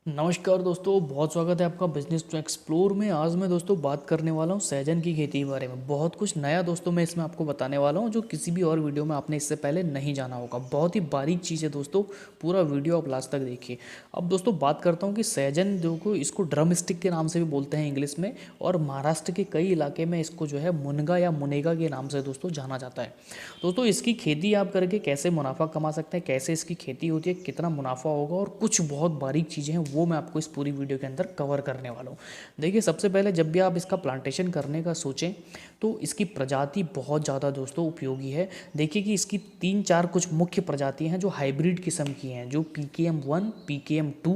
नमस्कार दोस्तों, बहुत स्वागत है आपका बिजनेस टू एक्सप्लोर में। आज मैं दोस्तों बात करने वाला हूँ सहजन की खेती के बारे में। बहुत कुछ नया दोस्तों मैं इसमें आपको बताने वाला हूँ जो किसी भी और वीडियो में आपने इससे पहले नहीं जाना होगा। बहुत ही बारीक चीज़ है दोस्तों, पूरा वीडियो आप लास्ट तक देखिए। अब दोस्तों बात करता हूँ कि सहजन जो को इसको ड्रम स्टिक के नाम से भी बोलते हैं इंग्लिश में, और महाराष्ट्र के कई इलाके में इसको जो है मुनगा या मुनेगा के नाम से दोस्तों जाना जाता है। दोस्तों इसकी खेती आप करके कैसे मुनाफा कमा सकते हैं, कैसे इसकी खेती होती है, कितना मुनाफा होगा, और कुछ बहुत बारीक चीज़ें हैं वो मैं आपको इस पूरी वीडियो के अंदर कवर करने वाला हूँ। देखिए, सबसे पहले जब भी आप इसका प्लांटेशन करने का सोचें तो इसकी प्रजाति बहुत ज़्यादा दोस्तों उपयोगी है। देखिए कि इसकी 3-4 कुछ मुख्य प्रजातियाँ हैं जो हाइब्रिड किस्म की हैं, जो PKM1, PKM2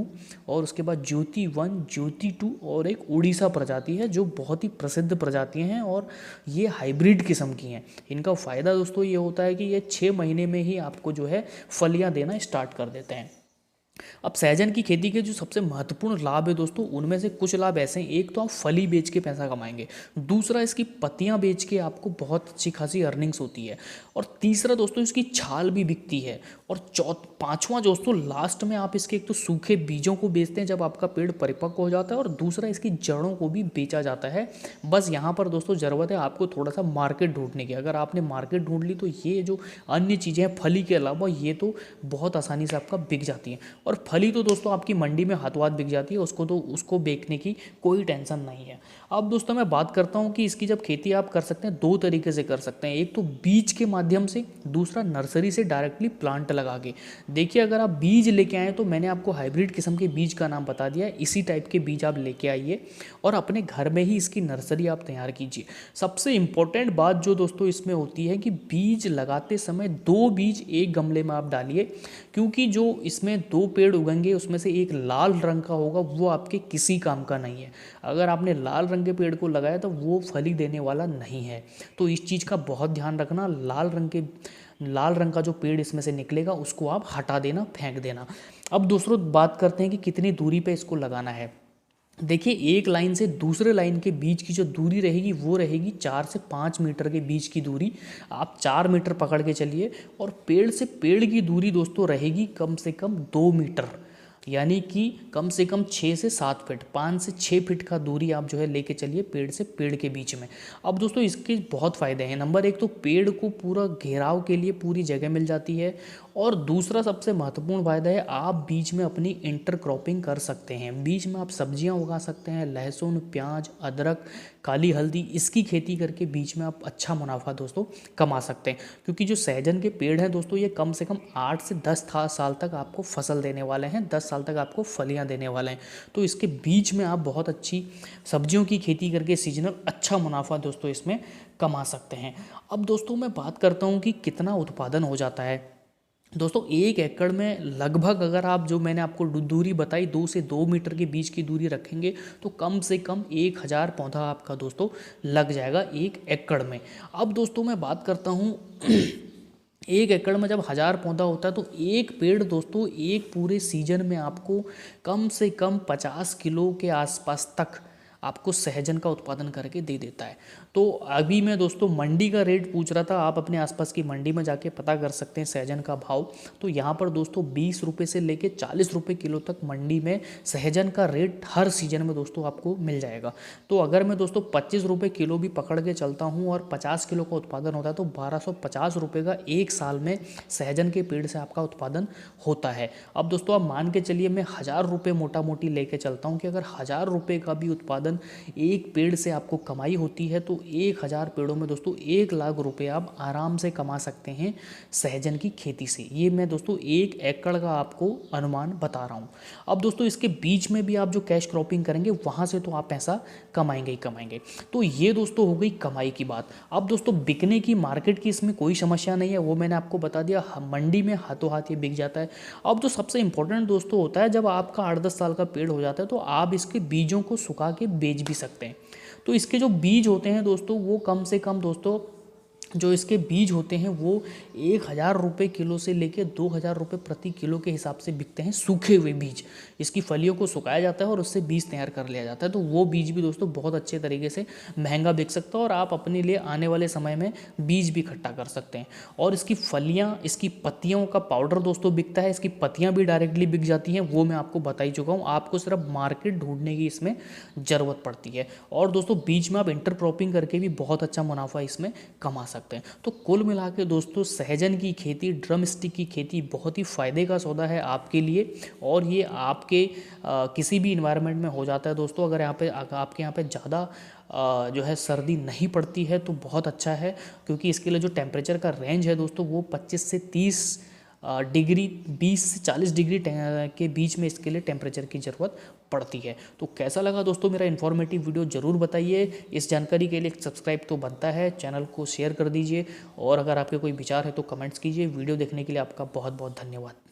और उसके बाद ज्योति 1, ज्योति 2 और एक उड़ीसा प्रजाति है जो बहुत ही प्रसिद्ध प्रजातियाँ हैं और ये हाइब्रिड किस्म की हैं। इनका फ़ायदा दोस्तों ये होता है कि ये 6 महीने में ही आपको जो है फलियाँ देना स्टार्ट कर देते हैं। अब सहजन की खेती के जो सबसे महत्वपूर्ण लाभ है दोस्तों, उनमें से कुछ लाभ ऐसे हैं। एक तो आप फली बेच के पैसा कमाएंगे, दूसरा इसकी पत्तियां बेच के आपको बहुत अच्छी खासी अर्निंग्स होती है, और तीसरा दोस्तों इसकी छाल भी बिकती है, और पांचवा दोस्तों लास्ट में आप इसके एक तो सूखे बीजों को बेचते हैं जब आपका पेड़ परिपक्व हो जाता है, और दूसरा इसकी जड़ों को भी बेचा जाता है। बस यहाँ पर दोस्तों ज़रूरत है आपको थोड़ा सा मार्केट ढूंढने की। अगर आपने मार्केट ढूंढ ली तो ये जो अन्य चीज़ें हैं फली के अलावा ये तो बहुत आसानी से आपका बिक जाती हैं। और फली तो दोस्तों आपकी मंडी में हाथों हाथ बिक जाती है, उसको बेचने की कोई टेंशन नहीं है। अब दोस्तों मैं बात करता हूँ कि इसकी जब खेती आप कर सकते हैं, दो तरीके से कर सकते हैं। एक तो बीज के माध्यम से, दूसरा नर्सरी से डायरेक्टली प्लांट लगा के। देखिए, अगर आप बीज लेके आए तो मैंने आपको हाइब्रिड किस्म के बीज का नाम बता दिया है, इसी टाइप के बीज आप लेके आइए और अपने घर में ही इसकी नर्सरी आप तैयार कीजिए। सबसे इंपॉर्टेंट बात जो दोस्तों इसमें होती है कि बीज लगाते समय 2 बीज एक गमले में आप डालिए, क्योंकि जो इसमें 2 पेड़ उगेंगे उसमें से एक लाल रंग का होगा, वो आपके किसी काम का नहीं है। अगर आपने लाल रंग के पेड़ को लगाया तो वो फली देने वाला नहीं है। तो इस चीज़ का बहुत ध्यान रखना। लाल रंग का जो पेड़ इसमें से निकलेगा उसको आप हटा देना, फेंक देना। अब दूसरों बात करते हैं कि कितनी दूरी पे इसको लगाना है। देखिए, एक लाइन से दूसरे लाइन के बीच की जो दूरी रहेगी वो रहेगी 4 से 5 मीटर के बीच की दूरी। आप 4 मीटर पकड़ के चलिए, और पेड़ से पेड़ की दूरी दोस्तों रहेगी कम से कम 2 मीटर, यानी कि कम से कम 6 से 7 फीट, 5 से 6 फीट का दूरी आप जो है लेके चलिए पेड़ से पेड़ के बीच में। अब दोस्तों इसके बहुत फ़ायदे हैं। नंबर 1 तो पेड़ को पूरा घेराव के लिए पूरी जगह मिल जाती है, और दूसरा सबसे महत्वपूर्ण फायदा है आप बीच में अपनी इंटरक्रॉपिंग कर सकते हैं। बीच में आप सब्जियां उगा सकते हैं, लहसुन, प्याज, अदरक, काली हल्दी, इसकी खेती करके बीच में आप अच्छा मुनाफा दोस्तों कमा सकते हैं। क्योंकि जो सहजन के पेड़ हैं दोस्तों, ये कम से कम 8 से 10 साल तक आपको फसल देने वाले हैं, 10 साल तक आपको फलियां देने वाले हैं। तो इसके बीच में आप बहुत अच्छी सब्जियों की खेती करके सीजनल अच्छा मुनाफा दोस्तों इसमें कमा सकते हैं। अब दोस्तों मैं बात करता हूँ कि कितना उत्पादन हो जाता है। दोस्तों 1 एकड़ में लगभग, अगर आप जो मैंने आपको दूरी बताई 2 से 2 मीटर के बीच की दूरी रखेंगे तो कम से कम 1000 पौधा आपका दोस्तों लग जाएगा 1 एकड़ में। अब दोस्तों मैं बात करता हूँ 1 एकड़ में जब 1000 पौधा होता है तो एक पेड़ दोस्तों एक पूरे सीजन में आपको कम से कम 50 किलो के आसपास तक आपको सहजन का उत्पादन करके दे देता है। तो अभी मैं दोस्तों मंडी का रेट पूछ रहा था, आप अपने आसपास की मंडी में जाके पता कर सकते हैं सहजन का भाव। तो यहाँ पर दोस्तों 20 रुपये से लेके 40 रुपये किलो तक मंडी में सहजन का रेट हर सीजन में दोस्तों आपको मिल जाएगा। तो अगर मैं दोस्तों 25 रुपये किलो भी पकड़ के चलता हूँ और 50 किलो का उत्पादन होता है तो 1250 रुपये का एक साल में सहजन के पेड़ से आपका उत्पादन होता है। अब दोस्तों आप मान के चलिए मैं 1000 रुपये मोटा मोटी लेके चलता हूँ कि अगर 1000 रुपये का भी उत्पादन एक पेड़ से आपको कमाई होती है तो 1000 पेड़ों में दोस्तों 1 लाख रुपए आप आराम से कमा सकते हैं सहजन की खेती से। ये मैं दोस्तों 1 एकड़ का आपको अनुमान बता रहा हूँ। अब दोस्तों इसके बीच में भी आप जो कैश क्रॉपिंग करेंगे वहाँ से तो आप पैसा कमाएंगे ही कमाएंगे। तो ये दोस्तों हो गई कमाई की बात। अब दोस्तों बिकने की, मार्केट की इसमें कोई समस्या नहीं है, वो मैंने आपको बता दिया। मंडी में हाथों हाथ ये बिक जाता है। अब जो सबसे इंपॉर्टेंट दोस्तों होता है, जब आपका 8-10 साल का पेड़ हो जाता है तो आप इसके बीजों को सुखा के बेच भी सकते हैं। तो इसके जो बीज होते हैं दोस्तों वो कम से कम दोस्तों जो इसके बीज होते हैं वो 1,000 रुपये किलो से लेके 2,000 रुपये प्रति किलो के हिसाब से बिकते हैं, सूखे हुए बीज। इसकी फलियों को सुखाया जाता है और उससे बीज तैयार कर लिया जाता है। तो वो बीज भी दोस्तों बहुत अच्छे तरीके से महंगा बिक सकता है और आप अपने लिए आने वाले समय में बीज भी इकट्ठा कर सकते हैं। और इसकी फलियाँ, इसकी पत्तियों का पाउडर दोस्तों बिकता है, इसकी पत्तियाँ भी डायरेक्टली बिक जाती हैं, वो मैं आपको बता ही चुका हूँ। आपको सिर्फ मार्केट ढूंढने की इसमें ज़रूरत पड़ती है। और दोस्तों बीच में आप इंटरक्रॉपिंग करके भी बहुत अच्छा मुनाफा इसमें कमा सकते हैं। तो कुल मिला के दोस्तों सहजन की खेती, ड्रम स्टिक की खेती बहुत ही फ़ायदे का सौदा है आपके लिए। और ये आपके किसी भी इन्वायरमेंट में हो जाता है दोस्तों। अगर यहाँ पे आपके यहाँ पे ज़्यादा जो है सर्दी नहीं पड़ती है तो बहुत अच्छा है, क्योंकि इसके लिए जो टेम्परेचर का रेंज है दोस्तों वो 25 से 30 डिग्री, 20 से 40 डिग्री के बीच में इसके लिए टेम्परेचर की ज़रूरत पड़ती है। तो कैसा लगा दोस्तों मेरा इन्फॉर्मेटिव वीडियो, ज़रूर बताइए। इस जानकारी के लिए सब्सक्राइब तो बनता है, चैनल को शेयर कर दीजिए और अगर आपके कोई विचार है तो कमेंट्स कीजिए। वीडियो देखने के लिए आपका बहुत बहुत धन्यवाद।